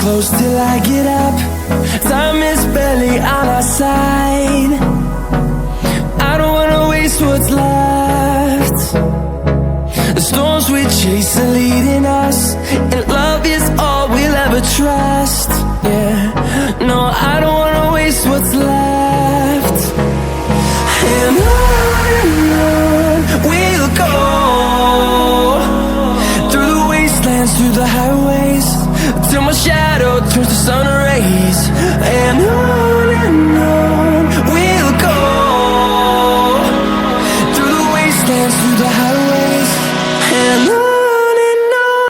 close till I get up. Time is barely on our side. I don't wanna waste what's left. The storms we chase are leading us, and love is all we'll ever trust. Yeah, no, I don't wanna waste what's left. And on we'll go, through the wastelands, through the highways, till my shadow turns to sun rays. And on